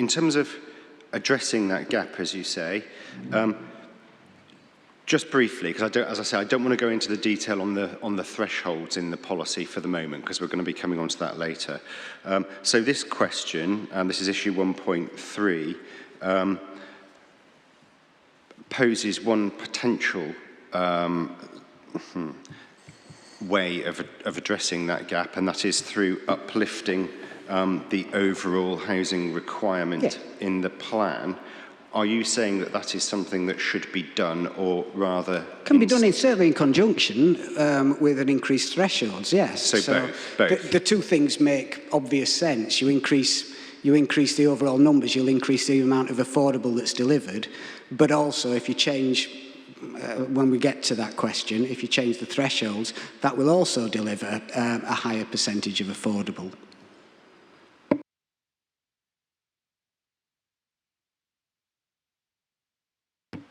in terms of addressing that gap, as you say, just briefly, because as I say, I don't want to go into the detail on the thresholds in the policy for the moment, because we're going to be coming on to that later. So this question, this is issue 1.3, poses one potential way of addressing that gap, and that is through uplifting the overall housing requirement in the plan. Are you saying that that is something that should be done, or rather... Can be done certainly in conjunction with an increased thresholds, yes. So both. The two things make obvious sense. You increase the overall numbers, you'll increase the amount of affordable that's delivered, but also if you change, when we get to that question, if you change the thresholds, that will also deliver a higher percentage of affordable.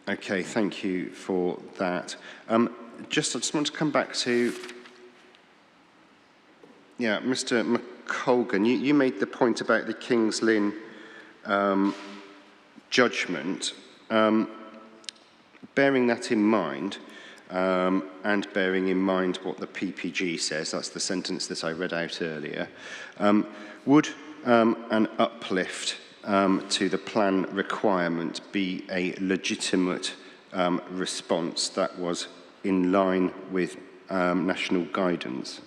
Okay, thank you for that. I just want to come back to, Mr. McColgan, you made the point about the King's Lynn judgment. Bearing that in mind, and bearing in mind what the PPG says, that's the sentence that I read out earlier, would an uplift to the plan requirement be a legitimate response that was in line with national guidance?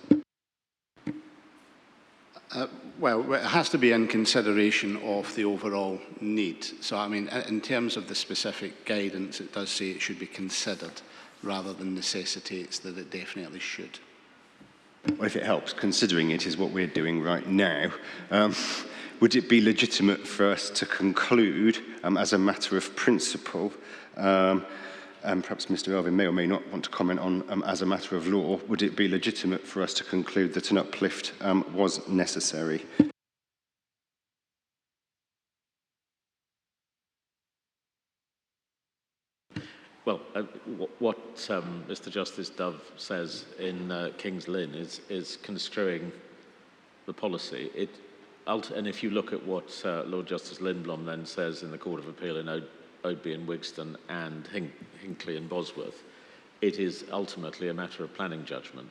Well, it has to be in consideration of the overall need. So, I mean, in terms of the specific guidance, it does say it should be considered rather than necessitates that it definitely should. Well, if it helps, considering it is what we're doing right now, would it be legitimate for us to conclude, as a matter of principle, and perhaps Mr. Elvin may or may not want to comment on, as a matter of law, would it be legitimate for us to conclude that an uplift was necessary? Well, what Mr. Justice Dove says in King's Lynn is construing the policy. And if you look at what Lord Justice Lindblom then says in the Court of Appeal in Oadby and Wigston and Hinckley and Bosworth, it is ultimately a matter of planning judgment.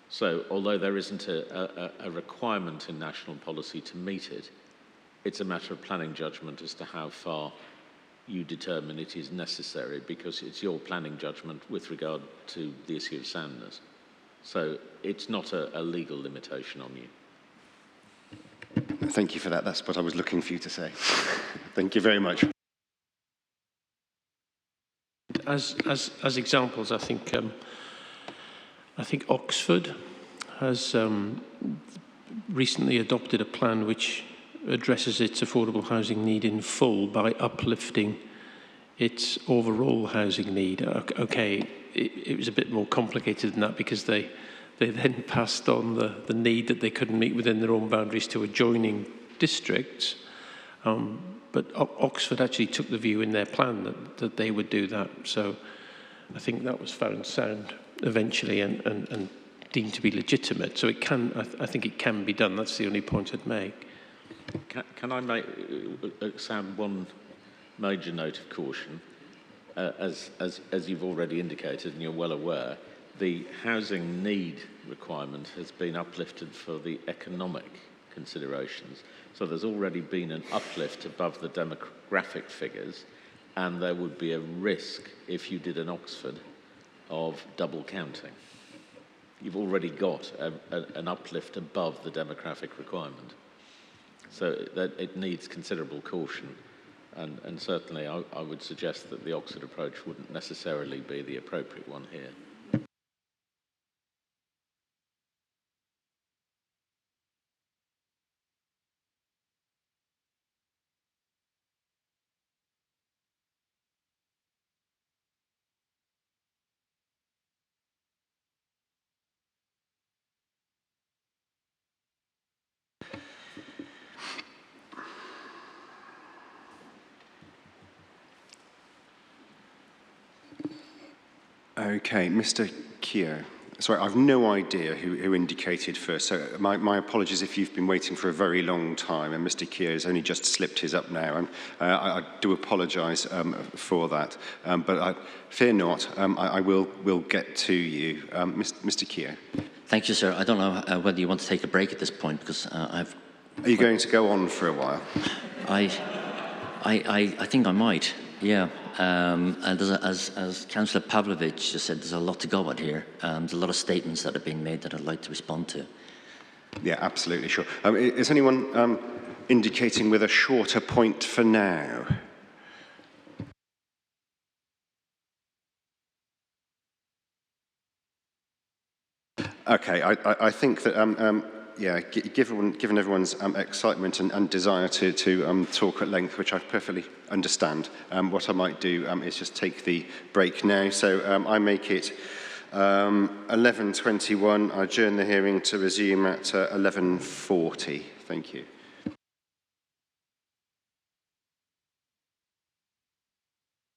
So although there isn't a requirement in national policy to meet it, it's a matter of planning judgment as to how far you determine it is necessary, because it's your planning judgment with regard to the issue of soundness. So it's not a legal limitation on you. Thank you for that. That's what I was looking for you to say. Thank you very much. As examples, I think Oxford has recently adopted a plan which addresses its affordable housing need in full by uplifting its overall housing need. Okay, it was a bit more complicated than that, because they then passed on the need that they couldn't meet within their own boundaries to adjoining districts. But Oxford actually took the view in their plan that they would do that. So I think that was found sound eventually and deemed to be legitimate. So it can, I think it can be done. That's the only point I'd make. Can I sound one major note of caution? As you've already indicated and you're well aware, the housing need requirement has been uplifted for the economic considerations. So there's already been an uplift above the demographic figures, and there would be a risk, if you did an Oxford, of double counting. You've already got an uplift above the demographic requirement. So that it needs considerable caution. And certainly I would suggest that the Oxford approach wouldn't necessarily be the appropriate one here. Okay, Mr. Keogh. Sorry, I've no idea who indicated first, so my apologies if you've been waiting for a very long time, and Mr. Keogh has only just slipped his up now, and I do apologise for that, but fear not, I will get to you. Mr. Keogh. Thank you, sir. I don't know whether you want to take a break at this point, because Are you going to go on for a while? I think I might, yeah. And as Councillor Pavlovich just said, there's a lot to go at here. There's a lot of statements that have been made that I'd like to respond to. Yeah, absolutely, sure. Is anyone indicating with a shorter point for now? Okay, I think that, yeah, given everyone's excitement and desire to talk at length, which I perfectly understand, what I might do is just take the break now. So I make it 11:21. I adjourn the hearing to resume at 11:40. Thank you.